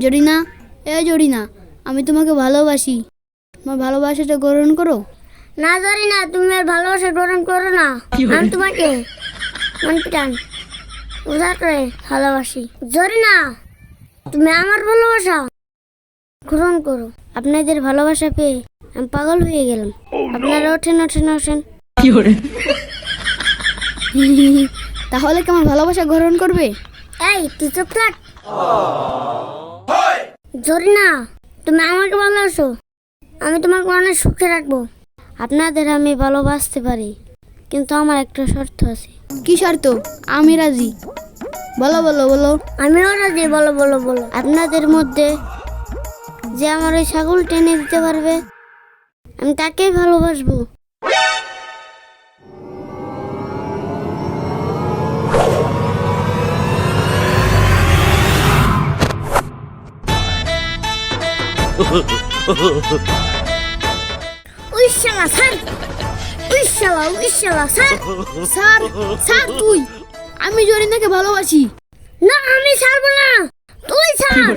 জরিনা, জরিনা, আমি তোমাকে ভালোবাসি। তোমার ভালোবাসাটা গ্রহণ করো। না জরিনা, তুমি আর ভালোবাসা গ্রহণ করো না। আমি তোমাকে মন প্রাণ উজাড় করে ভালোবাসি। জরিনা, তুমি আমার ভালোবাসা গ্রহণ করো। আপনাদের ভালোবাসা পেয়ে আমি পাগল হয়ে গেলাম। আপনারা ওঠেন ওঠেন ওঠেন। তাহলে কি আমার ভালোবাসা গ্রহণ করবে? এই তুই চুপ থাক। জরিনা, তুমি আমাকে ভালোবাসো, আমি তোমাকে অনেক সুখে রাখবো। আপনাদের আমি ভালোবাসতে পারি, কিন্তু আমার একটা শর্ত আছে। কি শর্ত? আমি রাজি। বলো বলো বলো। আমিও রাজি। বলো বলো বলো। আপনাদের মধ্যে যে আমার ওই ছাগল টেনে দিতে পারবে, আমি তাকেই ভালোবাসবো। উইশালা স্যার, উইশালা উইশালা স্যার। স্যার, স্যার তুই, আমি জরিনাকে ভালোবাসি। না, আমি ছাড়বো না, তুই ছাড়।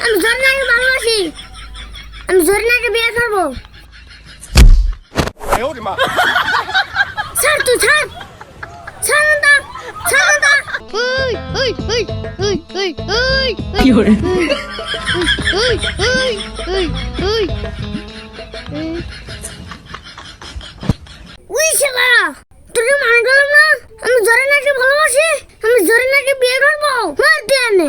আমি জরিনাকে ভালোবাসি, আমি জরিনাকে বিয়ে করবো। স্যার তুই ছাড়, ছাড় না, ছাড় না। ওই ওই ওই ওই ওই ওই কি হরে ওই ওই ওই ওই উইশালা, তোকে মান গেলাম না। আমি জরিনাকে ভালোবাসি, আমি জরিনাকে বিয়ে করবো। মার দিয়ে নে।